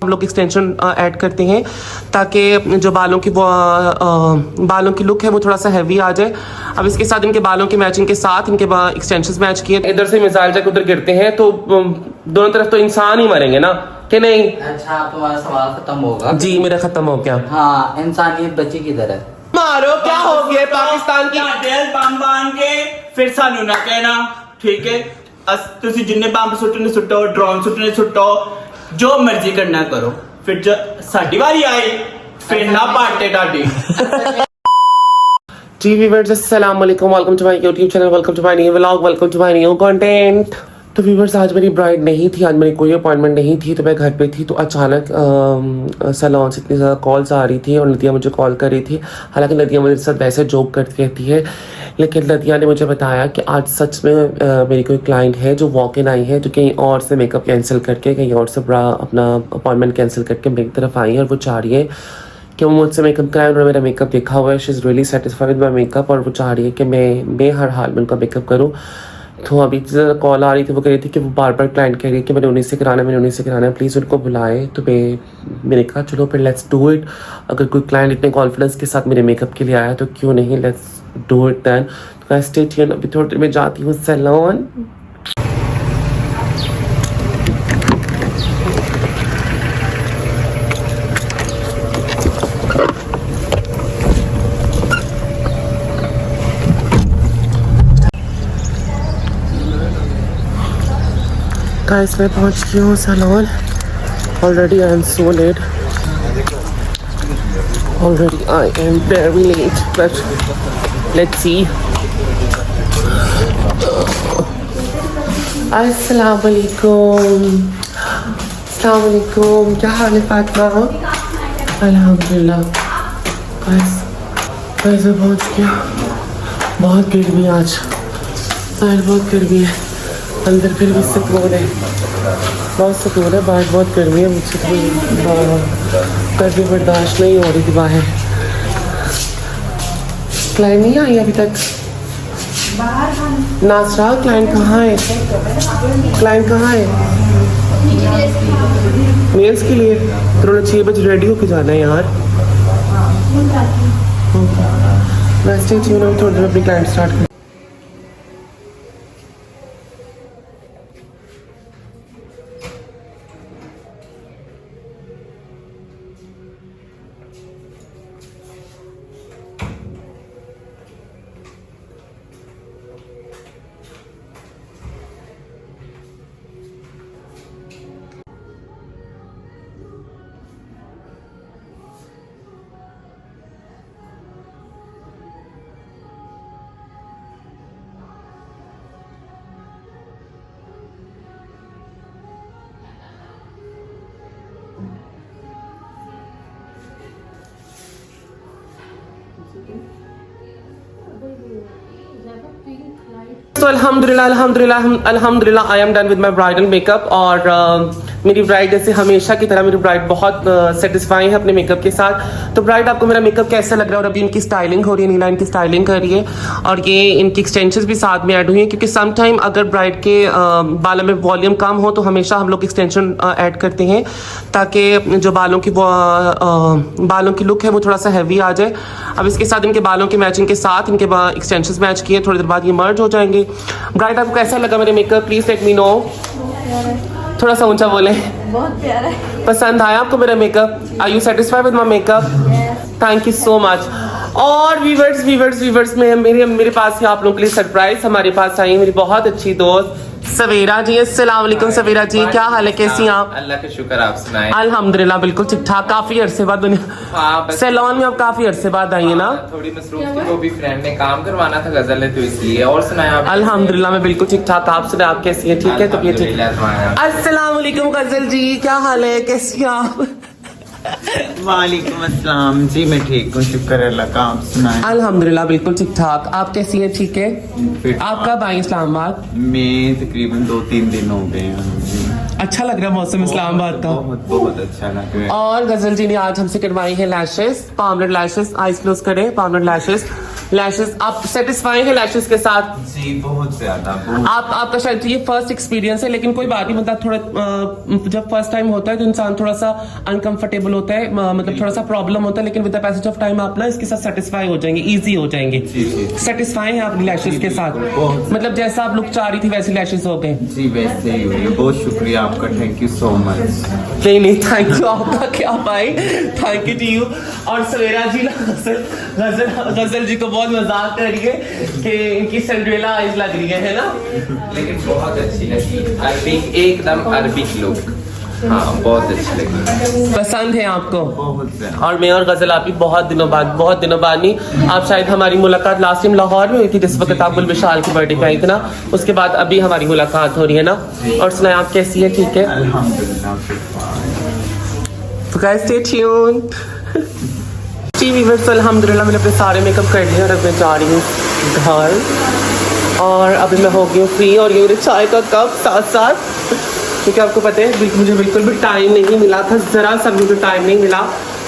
हम लोग extension add करते हैं ताकि जो बालों की लुक है वो थोड़ा सा हैवी आ जाए। अब इसके साथ इनके बालों की मैचिंग के साथ इनके एक्सटेंशंस मैच किए। इधर से मिसाइल जब उधर गिरते हैं तो दोनों तरफ तो इंसान ही मरेंगे ना कि नहीं। अच्छा तुम्हारा सवाल खत्म होगा। जी मेरा खत्म हो गया। हाँ इंसानियत बची किधर है? मारो क्या हो गया पाकिस्तान की दिल बम बांध के फिर सानू ना कहना ठीक है। तुसी जिन्ने बम सुट्टने सुट्टो ड्रोन सुट्टने सुट्टो जो मर्जी करना करो फिर जो साडी वारी आई फिर ना पाटे डाडी। जी व्यूअर्स अस्सलाम वालेकुम, welcome to my YouTube channel, welcome to my new vlog, welcome to my new content. तो व्यूअर्स आज मेरी ब्राइड नहीं थी, आज मेरी कोई अपॉइंटमेंट नहीं थी, तो मैं घर पे थी। तो अचानक सैलून से इतनी ज़्यादा कॉल्स आ रही थी और नदिया मुझे कॉल कर रही थी। हालांकि नदिया मेरे साथ वैसे जोक करती रहती है, लेकिन नदिया ने मुझे बताया कि आज सच में मेरी कोई क्लाइंट है जो वॉक इन आई है, जो कहीं और से मेकअप कैंसिल करके, कहीं और से अपना अपॉइंटमेंट कैंसिल करके मेरी तरफ आई है और वो चाह रही है कि वो मुझसे मेकअप कराए। उन्होंने मेरा मेकअप देखा हुआ है, she is really satisfied with my makeup और वो चाह रही है कि मैं हर हाल में उनका मेकअप करूँ। तो अभी कॉल आ रही थी, वो कह रही थी कि वो बार बार क्लाइंट कह रही है कि मैंने उन्हीं से कराना है, प्लीज़ उनको बुलाए। तो मैंने कहा चलो फिर लेट्स डू इट। अगर कोई क्लाइंट इतने कॉन्फिडेंस के साथ मेरे मेकअप के लिए आया तो क्यों नहीं, लेट्स डू इट दैन। तो स्टे ट्यून्ड, अभी थोड़ी देर में जाती हूँ सैलून। गाइस मैं पहुंच गई हूँ salon. Already I am so late, already I am very late, but let's see. अस्सलाम वालेकुम, अस्सलाम वालेकुम, क्या हाल है फातिमा? अल्हम्दुलिल्लाह। गाइस मैं पहुंच गया। बहुत गर्मी आज, बहुत गर्मी है, अंदर फिर भी सुकून है, बहुत सुकून है। बाहर बहुत गर्मी है, मुझसे गर्मी बर्दाश्त नहीं हो रही थी बाहर। क्लाइंट नहीं आई अभी तक? नासरा क्लाइंट कहाँ है? क्लाइंट कहाँ है? नेल्स के लिए तो 6 बजे रेडी होके जाना है यार। वैसे थोड़ी देर अपनी क्लाइंट स्टार्ट कर। तो अल्हम्दुलिल्लाह I am done with my bridal makeup. और मेरी ब्राइड जैसे हमेशा की तरह मेरी ब्राइड बहुत सेटिस्फाई है अपने मेकअप के साथ। तो ब्राइड आपको मेरा मेकअप कैसा लग रहा है? और अभी इनकी स्टाइलिंग हो रही है, नीला इनकी स्टाइलिंग कर रही है और ये इनकी एक्सटेंशंस भी साथ में ऐड हुई हैं, क्योंकि सम टाइम अगर ब्राइड के बालों में वॉल्यूम कम हो तो हमेशा हम लोग एक्सटेंशन ऐड करते हैं ताकि जो बालों की लुक है वो थोड़ा सा हैवी आ जाए। अब इसके साथ इनके बालों की मैचिंग के साथ इनके एक्सटेंशंस मैच किए, थोड़ी देर बाद ये मर्ज हो जाएंगे। ब्राइड आपको कैसा लगा मेरे makeup? Please let me know. थोड़ा सा ऊंचा बोले। बहुत प्यारा है। पसंद आया आपको मेरा makeup? Are you satisfied with my makeup? Thank you so much. और व्यूवर्स में मेरे पास है आप लोगों के लिए सरप्राइज। हमारे पास आई मेरी बहुत अच्छी दोस्त सवेरा जी। अस्सलाम वालेकुम सवेरा जी, क्या हाल है, कैसी हैं आप? अल्लाह का शुक्र, आप सुनाएं? अल्हम्दुलिल्लाह बिल्कुल ठीक ठाक। काफी अरसे बाद सैलून में आप काफी अरसे बाद आई है ना? थोड़ी मसरूफ थी, वो भी फ्रेंड ने काम करवाना था गजल है तो इसलिए। और सुनाएं आप? अल्हम्दुलिल्लाह मैं बिल्कुल ठीक ठाक। आप सुनाएं, आप कैसी है? ठीक है, तबीयत ठीक है? अस्सलाम वालेकुम गजल जी, क्या हाल है, कैसी हैं आप? वालेकुम अस्सलाम जी, मैं ठीक हूँ, शुक्र अल्लाह का, आप सुनाएं? अल्हम्दुलिल्लाह बिल्कुल ठीक ठाक। आप कैसी हैं? ठीक है। आप कब आई इस्लामाबाद? मैं तकरीबन 2-3 दिन हो गए हैं। अच्छा लग रहा है मौसम इस्लामाबाद का? बहुत अच्छा लग रहा है। और गजल जी ने आज हमसे करवाई है lashes, permanent lashes. Eyes close करें, परमानेंट लैशेस। लैशेस आप सेटिस्फाई हैं लैशेस के साथ? जी बहुत ज्यादा आपका शायद ये फर्स्ट एक्सपीरियंस है, लेकिन कोई बात नहीं, मतलब थोड़ा जब फर्स्ट टाइम होता है तो इंसान थोड़ा सा अनकंफर्टेबल होता है, मतलब थोड़ा सा प्रॉब्लम होता है, लेकिन with the passage of time आप ना इसके साथ सेटिस्फाई हो जाएंगे, इजी हो जाएंगे। सेटिस्फाई हैं आप लैशेस के साथ? मतलब जैसा आप लुक चाह रही थी वैसे लैशेस हो गए? जी वैसे ही हुई है। बहुत शुक्रिया आपका, थैंक यू सो मच। नहीं थैंक यू आपका क्या भाई, थैंक यू टू यू। और सवेरा जी ना गजल जी को बहुत मजाक कर रही है कि इनकी सिंड्रेला आइज लग रही है ना? लेकिन बहुत अच्छी लगी, अरबिक एकदम अरबिक लुक। हाँ बहुत अच्छी लगी। पसंद है आपको? बहुत ज्यादा। और मैं और गजल आप भी बहुत दिनों बाद नहीं, आप शायद हमारी मुलाकात लास्ट टाइम लाहौर में हुई थी जिस वक्त आप बुलविशाल की बर्थडे पे आई थी ना, उसके बाद अभी हमारी मुलाकात हो रही है ना। और सुनाए आप कैसी है? ठीक है अल्हम्दुलिल्लाह। तो गाइस स्टे ट्यून्ड। जी व्यूअर्स, अल्हम्दुलिल्लाह मैंने अपने सारे मेकअप कर लिए और अब मैं जा रही हूँ घर, और अभी मैं हो गई हूँ फ्री। और ये मेरे चाय का कप साथ क्योंकि आपको पता है मुझे बिल्कुल भी टाइम नहीं मिला था, ज़रा सा मुझे टाइम नहीं मिला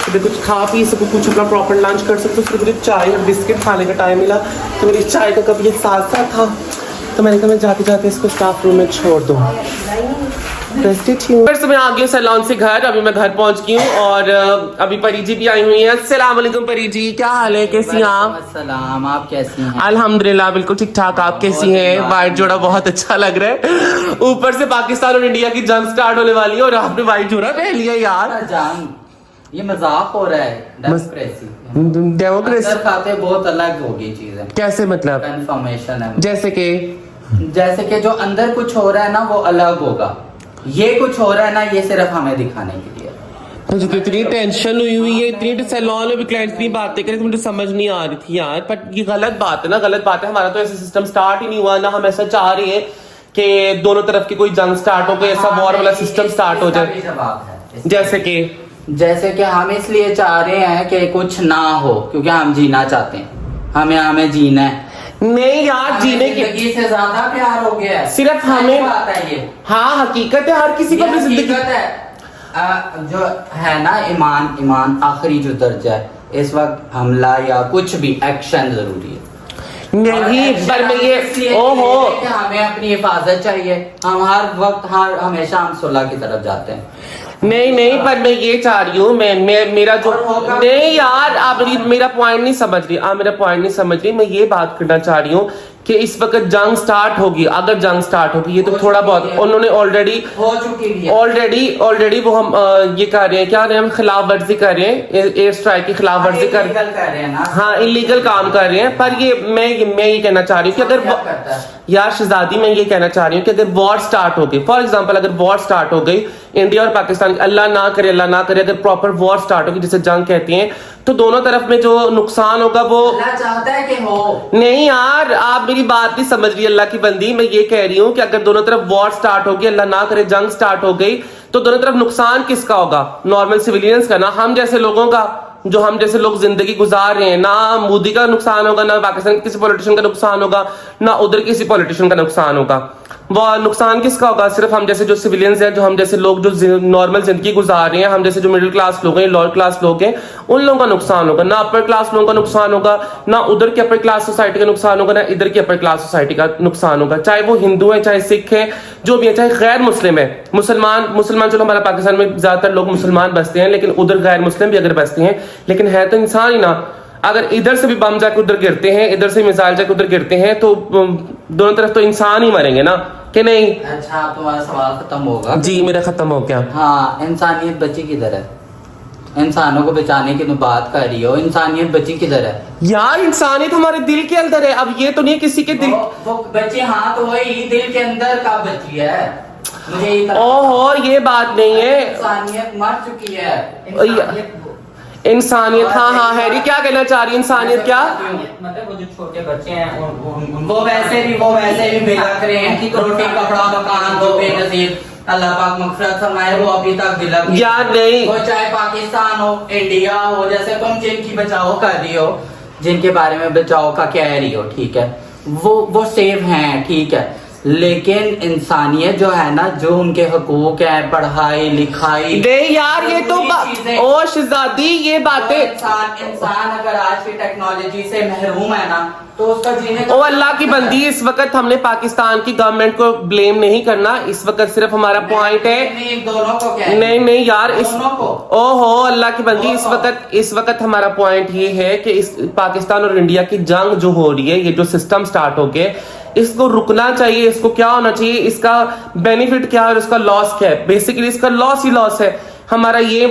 कि कुछ खा पी सकूँ, कुछ अपना प्रॉपर लंच कर सकूँ। सिर्फ मुझे चाय और बिस्किट खाने का टाइम मिला, तो मेरी चाय का कप ये साथ था, तो मैंने कहा मैं जाते जाते इसको स्टाफ रूम में छोड़ दूँ। फिर से मैं आ गई हूँ सैलून से घर, अभी मैं घर पहुंच गई हूँ और अभी परी जी भी आई हुई है। अस्सलाम वालेकुम परी जी, क्या हाल है, कैसी हैं आप? सलाम, आप कैसी हैं? अल्हम्दुलिल्लाह बिल्कुल ठीक ठाक, आप कैसी हैं? वाइट जोड़ा बहुत अच्छा लग रहा है, ऊपर से पाकिस्तान और इंडिया की जंग स्टार्ट होने वाली है और आपने वाइट जोड़ा पहन लिया यार। जान ये मजाक हो रहा है, डेमोक्रेसी डेमोक्रेसी खाते बहुत अलग होगी चीजें। कैसे मतलब? कंफर्मेशन है, जैसे कि जो अंदर कुछ हो रहा है ना वो अलग होगा, ये कुछ हो रहा है ना ये सिर्फ हमें दिखाने के लिए। मुझे तो इतनी टेंशन हुई है, इतनी सैलून में भी क्लाइंट्स इतनी बातें करें तो मुझे समझ नहीं आ रही थी यार। पर ये गलत बात है ना, गलत बात है। हमारा तो ऐसा सिस्टम स्टार्ट ही नहीं हुआ ना, हम ऐसा चाह रहे हैं कि दोनों तरफ की कोई जंग स्टार्ट हो गई, ऐसा वॉर वाला सिस्टम स्टार्ट हो जाए। जैसे कि हम इसलिए चाह रहे हैं कि कुछ ना हो, क्योंकि हम जीना चाहते हैं, हमें जीना है। नहीं यार, जीने की जिंदगी से ज्यादा प्यार हो गया है, सिर्फ हमें बात है ये। हाँ हकीकत है, हर किसी को अपनी जिंदगी है। जो है ना ईमान आखिरी जो दर्जा है, इस वक्त हमला या कुछ भी एक्शन जरूरी है। नहीं पर मैं ये ओहो कि हमें अपनी हिफाजत चाहिए, हम हर वक्त हमेशा हम सुलह की तरफ जाते हैं। नहीं पर मैं ये चाह रही हूँ, मैं मेरा जो नहीं यार, आप मेरा पॉइंट नहीं समझ रही, आप मेरा पॉइंट नहीं समझ रही। मैं ये बात करना चाह रही हूँ कि इस वक्त जंग स्टार्ट होगी, अगर जंग स्टार्ट होगी, ये तो थोड़ा बहुत उन्होंने ऑलरेडी हो चुकी है, ऑलरेडी वो हम ये कर रहे हैं, क्या रहे हैं, हम खिलाफ वर्जी कर रहे हैं, एयर स्ट्राइक की खिलाफ वर्जी कर रहे हैं ना। हाँ इलीगल काम कर रहे हैं। पर ये मैं ये कहना चाह रही हूँ कि अगर यार शहजादी, मैं ये कहना चाह रही हूँ कि अगर वॉर स्टार्ट हो गई, फॉर एग्जाम्पल अगर वॉर स्टार्ट हो गई इंडिया और पाकिस्तान, अल्लाह ना करे अगर प्रॉपर वॉर स्टार्ट होगी जिसे जंग कहते हैं, तो दोनों तरफ में जो नुकसान होगा वो अल्लाह चाहता है कि हो। नहीं यार, आप मेरी बात नहीं समझ रही अल्लाह की बंदी। मैं ये कह रही हूँ कि अगर दोनों तरफ वॉर स्टार्ट होगी, अल्लाह ना करे जंग स्टार्ट हो गई, तो दोनों तरफ नुकसान किसका होगा? नॉर्मल सिविलियंस का ना, हम जैसे लोगों का, जो हम जैसे लोग जिंदगी गुजार रहे हैं। ना मोदी का नुकसान होगा, ना पाकिस्तान के किसी पॉलिटिशियन का नुकसान होगा, ना उधर किसी पॉलिटिशियन का नुकसान होगा। वह नुकसान किसका होगा? सिर्फ हम जैसे जो सिविलियंस हैं, जो हम जैसे लोग जो नॉर्मल जिंदगी गुजार रहे हैं, हम जैसे जो मिडिल क्लास लोग हैं, लोअर क्लास लोग हैं, उन लोगों का नुकसान होगा। ना अपर क्लास लोगों का नुकसान होगा, ना उधर की अपर क्लास सोसाइटी का नुकसान होगा, ना इधर की अपर क्लास सोसाइटी का नुकसान होगा। चाहे वो हिंदू है, चाहे सिख है, जो भी है, चाहे गैर मुस्लिम है, मुसलमान चलो हमारा पाकिस्तान में ज्यादातर लोग मुसलमान बसते हैं, लेकिन उधर गैर मुस्लिम भी अगर बसते हैं, लेकिन है तो इंसान ही ना। अगर इधर से भी बम जाके उधर गिरते हैं, इधर से मिसाइल जाके उधर गिरते हैं, तो दोनों तरफ तो इंसान ही मरेंगे ना, कि नहीं? अच्छा, तुम्हारा सवाल खत्म होगा? जी मेरा खत्म हो गया। हाँ, इंसानियत बची किधर है? इंसानों को बचाने की तुम बात कर रही हो, इंसानियत बची किधर है? यार इंसानियत हमारे दिल के अंदर है। अब ये तो नहीं किसी के दिल वो बची, हाँ तो वही दिल के अंदर का बची है। मुझे ओहो ये बात नहीं है, इंसानियत मर चुकी है। इंसानियत हाँ हैरी क्या कहना चाह रही है? इंसानियत क्या मतलब वो जो छोटे बच्चे हैं वो वैसे भी बिलक रहे हैं कि रोटी कपड़ा मकान दो बेनजीर, अल्लाह पाक मगफिरत फरमाए, वो अभी तक बिलक यार नहीं, वो चाहे पाकिस्तान हो, इंडिया हो, जैसे तुम जिनकी बचाओ कर रही हो, जिनके बारे में बचाओ का कह रही हो, ठीक है, वो सेफ हैं, ठीक है, लेकिन इंसानियत जो है ना, जो उनके हकूक है, पढ़ाई लिखाई, नहीं यार ये तो चीजें- ओ शहजादी ये तो बातें इंसान अगर आज की टेक्नोलॉजी से महरूम है ना, तो उसका जीने का ओ अल्लाह की बंदी, इस वक्त हमने पाकिस्तान की गवर्नमेंट को ब्लेम नहीं करना, इस वक्त सिर्फ हमारा पॉइंट है। नहीं, दोनों को क्या है? नहीं यार इस दोनों को। ओहो अल्लाह की बंदी, इस वक्त हमारा पॉइंट ये है कि इस पाकिस्तान और इंडिया की जंग जो हो रही है, ये जो सिस्टम स्टार्ट हो गया, इसको रुकना चाहिए। इसको क्या होना चाहिए, इसका बेनिफिट क्या है और इसका लॉस क्या है। बेसिकली इसका लॉस ही लॉस है। हमारा ये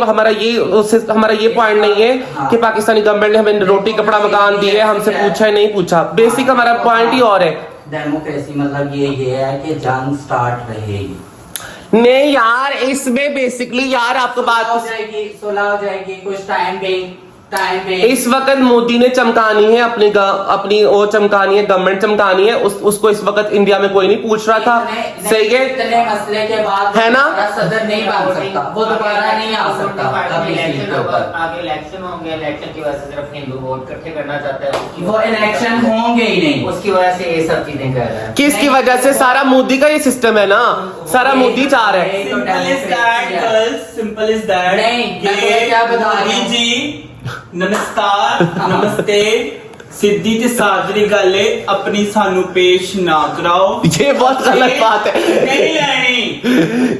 पॉइंट नहीं है कि पाकिस्तानी गवर्नमेंट ने हमें रोटी कपड़ा मकान दिए, हमसे पूछा है नहीं पूछा। बेसिक हमारा पॉइंट ही और है। डेमोक्रेसी मतलब ये है कि जंग स्टार्ट रहेगी, नहीं यार इसमें बेसिकली यार आपको बात सुलह हो जाएगी कुछ टाइम पे। इस वक्त मोदी ने चमकानी है अपनी वो चमकानी है, गवर्नमेंट चमकानी है, उसको इस वक्त इंडिया में कोई नहीं पूछ रहा था। सही है, इतने मसले के बाद है ना? सदर नहीं बन सकता, वो दोबारा नहीं आ सकता कभी सीट के ऊपर। आगे इलेक्शन होंगे, इलेक्शन की वजह से सिर्फ हिंदू वोट इकट्ठे करना चाहता है, वो इलेक्शन होंगे ही नहीं, उसकी वजह से ये सब चीजें कर रहा है। किसकी वजह से? सारा मोदी का ये सिस्टम है ना, सारा मोदी चाह रहा है। Simple is that. नहीं, मैं तुम्हें क्या बता रही हूँ? जी नमस्कार नमस्ते सिद्धि ते सादरी गल है, अपनी सानू पेश ना कराओ। ये बहुत गलत बात है। नहीं लेनी,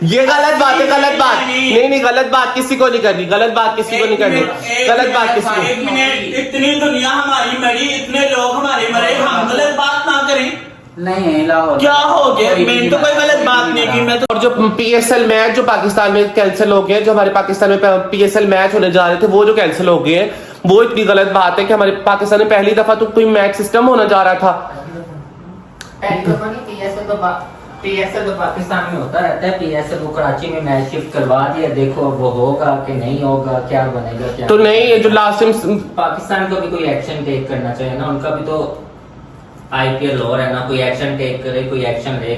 ये गलत बात है, गलत बात नहीं, गलत बात किसी को नहीं करनी, गलत बात किसी को नहीं करनी, गलत बात किसी को। एक मिनट, इतनी दुनिया हमारी मरी, इतने लोग हमारे मरे, हम गलत बात ना करें। नहीं लाहौर क्या हो गया? मैंने तो कोई गलत बात नहीं की। मैं तो और जो PSL मैच जो पाकिस्तान में कैंसिल हो गए, जो हमारे पाकिस्तान में PSL मैच होने जा रहे थे वो जो कैंसिल हो गए, वो इतनी गलत बात है कि हमारे पाकिस्तान में पहली दफा तो कोई मैच सिस्टम होना जा रहा था। PSL तो पाकिस्तान में होता रहता है, PSL को कराची में मैच शिफ्ट करवा दिया, देखो अब वो होगा कि नहीं होगा, क्या बनेगा क्या तो नहीं, ये जो लास्ट टाइम पाकिस्तान को भी कोई एक्शन टेक करना चाहिए ना, उनका भी तो IPL और है ना, कोई एक्शन टेक करे, कोई एक्शन ले,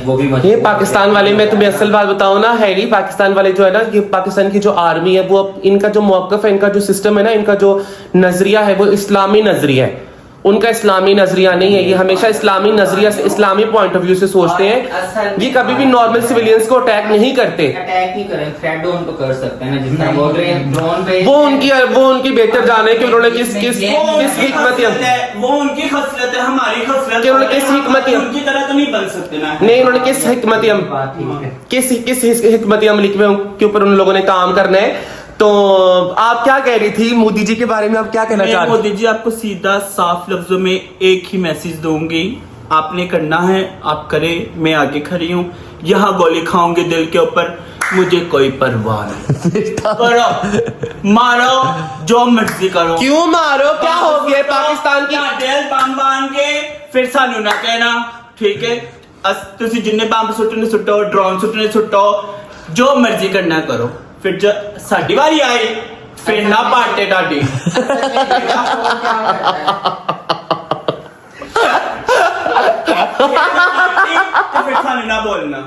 वो भी ये पाकिस्तान वाले, मैं तुम्हें असल बात बताऊं ना हैरी, पाकिस्तान वाले जो है ना, ये पाकिस्तान की जो आर्मी है, वो इनका जो मौकफ है, इनका जो सिस्टम है ना, इनका जो नजरिया है वो इस्लामी नजरिया है, उनका इस्लामी नजरिया नहीं है। ये हमेशा इस्लामी नजरिया से, इस्लामी पॉइंट ऑफ व्यू से सोचते हैं। ये कभी भी नॉर्मल सिविलियंस को अटैक नहीं करते। अटैक नहीं करें, थ्रेट उनको कर सकते हैं ना, जितना बोल रहे हैं ड्रोन पे। वो उनकी बेहतर जाने कि उन्होंने किस हिकमत वो उनकी खसलत है, हमारी खसलत कि उन्होंने किस हिकमत उनकी तरह तो नहीं बन सकते ना। नहीं, उन्होंने किस हिकमत किस हिकमत अमली के ऊपर उन लोगों ने काम करना है। तो आप क्या कह रही थी मोदी जी के बारे में, आप क्या कहना चाह रही मोदी जी आपको सीधा साफ लफ्जों में एक ही मैसेज दूंगी, आपने करना है आप करें, मैं आगे खड़ी हूँ, यहाँ गोली खाऊंगे दिल के ऊपर, मुझे कोई परवाह नहीं। करो मारो जो मर्जी करो। क्यों मारो, क्या हो गया पाकिस्तान की? दिल बम बांध के फिर सानू ना कहना, ठीक है? तुसी जिन्ने बम सुट्टने सुट्टो, ड्रोन सुट्टने सुट्टो, जो मर्जी करना करो, फिर जब साडी वारी आई फिर ना पाटे डाडी। फिर सानू ना बोलना।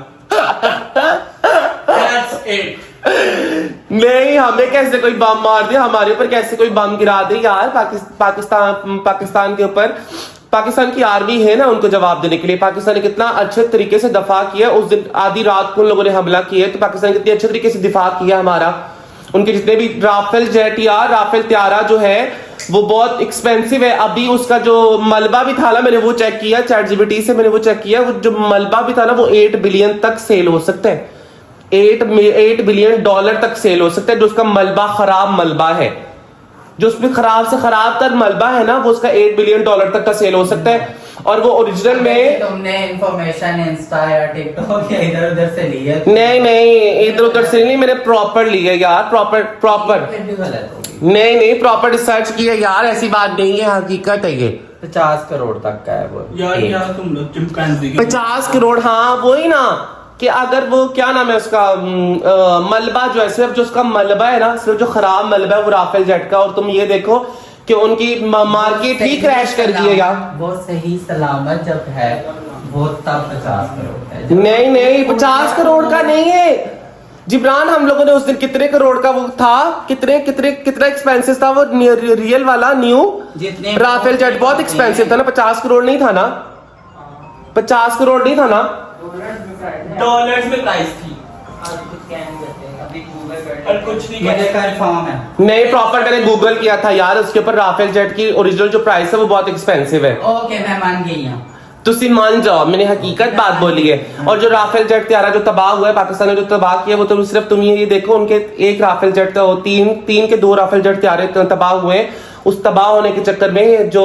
That's it. नहीं, हमें कैसे कोई बम मार दे, हमारे ऊपर कैसे कोई बम गिरा दे यार। पाकिस्तान के ऊपर पाकिस्तान की आर्मी है ना, उनको जवाब देने के लिए। पाकिस्तान ने कितना अच्छे तरीके से दफा किया। उस दिन आधी रात को उन लोगों ने हमला किया, तो पाकिस्तान कितने अच्छे तरीके से दिफा किया हमारा। उनके जितने भी राफेल जेट या राफेल त्यारा जो है वो बहुत एक्सपेंसिव है। अभी उसका जो मलबा भी था ना, मैंने वो चेक किया ChatGPT से, मैंने वो चेक किया, वो जो मलबा भी था ना वो 8 बिलियन तक सेल हो सकता है। 8 बिलियन डॉलर तक सेल हो सकता है, जो उसका मलबा खराब मलबा है, जो उसमें खराब से खराब तर मलबा है ना, वो उसका 8 बिलियन डॉलर तक का सेल हो सकता है। और वो ओरिजिनल में तुमने इंफॉर्मेशन इंस्टा या टिकटॉक या इधर उधर से ली है? नहीं, इधर उधर से नहीं, मैंने प्रॉपर ली है यार, प्रॉपर फिर भी गलत होगी। नहीं, प्रॉपर रिसर्च की है यार, ऐसी बात नहीं है, हकीकत है ये। 50 करोड़ तक का है वो। यार तुम लोग चिंपैंजी 50 करोड़, हाँ वही ना, कि अगर वो क्या नाम है उसका मलबा जो है, सिर्फ जो उसका मलबा है ना, सिर्फ जो खराब मलबा है वो राफेल जेट का, और तुम ये देखो कि उनकी मार्केट ही क्रैश कर गई है यार। वो सही सलामत जब है वो तब 50 करोड़ है। नहीं 50 करोड़ का नहीं है जिब्रान। हम लोगों ने उस दिन कितने करोड़ का वो था, कितना एक्सपेंसिव था वो रियल वाला न्यू जितने राफेल जेट, बहुत एक्सपेंसिव था ना, 50 करोड़ नहीं था ना। 50 करोड़ नहीं था ना? डॉलर्स में प्राइस थी और कुछ नहीं मुझे कहते। कंफर्म है। नहीं, प्रॉपर मैंने गूगल किया था यार, उसके ऊपर राफेल जेट की ओरिजिनल जो प्राइस है वो बहुत एक्सपेंसिव है। ओके मैं मान गई हूँ। तुसी मान जाओ, मैंने हकीकत बात बोली है। और जो राफेल जेट तैयारा जो तबाह हुआ है पाकिस्तान ने, जो तबाह किया वो तो सिर्फ तुम ये देखो, उनके एक राफेल जेट तो तीन के 2 राफेल जेट तैयारे तबाह हुए हैं। उस तबाह होने के चक्कर में जो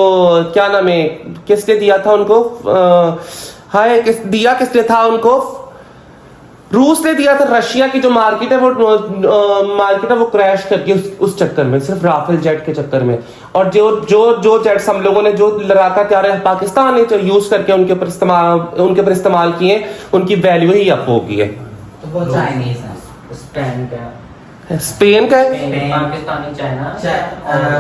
क्या नाम है, किसने दिया था उनको, किसने था उनको, रूस ने दिया था। रशिया की जो मार्केट है वो क्रैश करके उस चक्कर में, सिर्फ राफेल जेट के चक्कर में। और जो जेट्स हम लोगों ने, जो लड़ाका तैयार पाकिस्तान ने जो यूज करके उनके ऊपर इस्तेमाल किए, उनकी वैल्यू ही अप हो गई है। तो वो चाइनीज है। स्पेन का स्पेन का है? पाकिस्तानी चाइना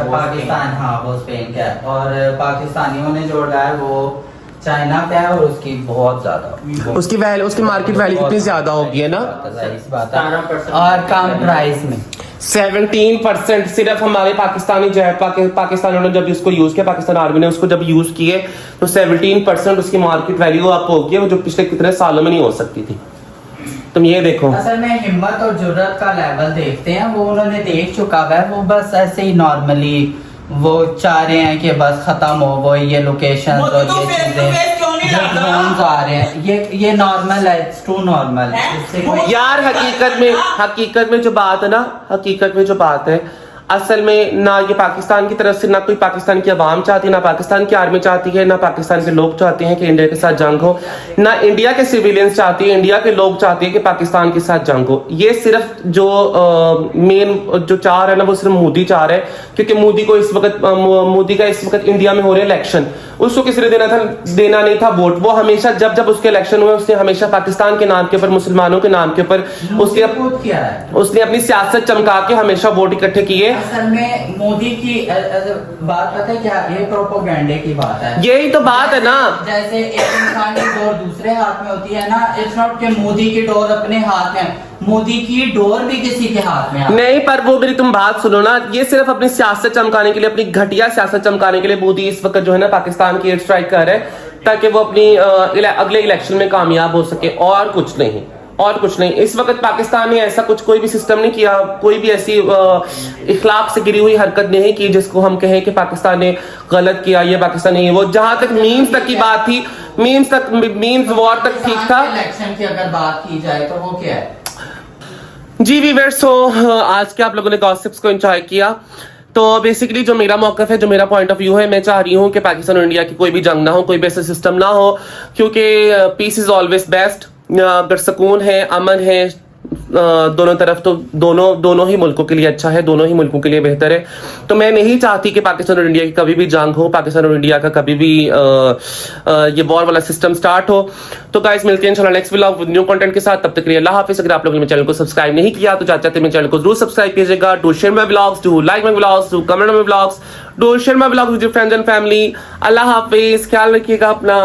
पाकिस्तान, हाँ वो स्पेन का है। और पाकिस्तानियों ने जो डाला है वो चाइना का है, और उसकी बहुत ज्यादा, उसकी मार्केट वैल्यू कितनी ज्यादा होगी है ना? जाहिर सी बात है। 17% और कम प्राइस में 17% सिर्फ हमारे पाकिस्तानी जेट पाकिस्तानियों ने जब इसको यूज किया, पाकिस्तान आर्मी ने उसको जब यूज किए तो 17% उसकी मार्केट वैल्यू अप हो गई, जो पिछले कितने सालों में नहीं हो सकती थी। तुम ये देखो, असल में हिम्मत और जुर्रत का लेवल देखते हैं, वो उन्होंने देख चुका है। वो बस ऐसे ही नॉर्मली वो चाह रहे हैं कि बस खत्म हो वो ये लोकेशन वो और तो ये face to चीजें face क्यों नहीं जो लाता? drones आ रहे हैं, ये नॉर्मल है, इट्स टू नॉर्मल। इससे कोई यार हकीकत में जो बात है ना, हकीकत में जो बात है, असल में ना ये पाकिस्तान की तरफ से ना कोई पाकिस्तान की आवाम चाहती है, ना पाकिस्तान की आर्मी चाहती है, ना पाकिस्तान के लोग चाहते हैं कि इंडिया के साथ जंग हो, ना इंडिया के सिविलियंस चाहती है, इंडिया के लोग चाहते हैं कि पाकिस्तान के साथ जंग हो। ये सिर्फ जो मेन जो चाह रहा है ना, वो सिर्फ मोदी चाह रहा है, क्योंकि मोदी का इस वक्त इंडिया में हो रहे इलेक्शन, उसको किसी ने देना नहीं था वोट। वो हमेशा जब उसके इलेक्शन हुए, उसने हमेशा पाकिस्तान के नाम के ऊपर, मुसलमानों के नाम के ऊपर उसने अपनी सियासत चमका के हमेशा वोट इकट्ठे किए। असल में मोदी की बात पता है क्या, ये प्रोपोगंडे की बात है। यही तो बात है ना। जैसे एक इंसान की डोर दूसरे हाथ में होती है ना, इट्स नॉट कि मोदी की डोर अपने हाथ में, मोदी की डोर भी किसी के हाथ में नहीं, पर वो मेरी तुम बात सुनो ना, ये सिर्फ अपनी सियासत चमकाने के लिए, अपनी घटिया सियासत चमकाने के लिए मोदी इस वक्त जो है ना पाकिस्तान की एयर स्ट्राइक कर रहे हैं, ताकि वो अपनी अगले इलेक्शन में कामयाब हो सके, और कुछ नहीं, और कुछ नहीं। इस वक्त पाकिस्तान ने ऐसा कुछ कोई भी सिस्टम नहीं किया, कोई भी ऐसी इखलाक से गिरी हुई हरकत नहीं की जिसको हम कहें कि पाकिस्तान ने गलत किया, ये पाकिस्तान नहीं है। वो जहां तक मीम्स तक की बात थी, मीम्स वॉर तक ठीक था। इलेक्शन की अगर बात की जाए तो वो क्या है? जी व्यूअर्स, सो आज के आप लोगों ने गॉसिप्स को एंजॉय किया। तो बेसिकली जो मेरा मौकफ है, जो मेरा पॉइंट ऑफ व्यू है, मैं चाह रही हूँ कि पाकिस्तान और इंडिया की कोई भी जंग ना हो, कोई भी ऐसा सिस्टम ना हो, क्योंकि पीस इज ऑलवेज बेस्ट। अगर सुकून है, अमन है दोनों तरफ, तो दोनों ही मुल्कों के लिए अच्छा है, दोनों ही मुल्कों के लिए बेहतर है। तो मैं नहीं चाहती कि पाकिस्तान और इंडिया की कभी भी जंग हो, पाकिस्तान और इंडिया का कभी भी ये वॉर वाला सिस्टम स्टार्ट हो। तो गाइस मिलते हैं इंशाल्लाह next vlog with new content के साथ। तब तक के लिए अल्लाह हाफिज। अगर आप लोगों ने मेरे चैनल को सब्सक्राइब नहीं किया तो चाहते मेरे चैनल को जरूर सब्सक्राइब कीजिएगा। Do share my vlogs, do like my vlogs, do comment my vlogs, do share my vlogs with your friends and family. Allah हाफिज, ख्याल रखिएगा अपना।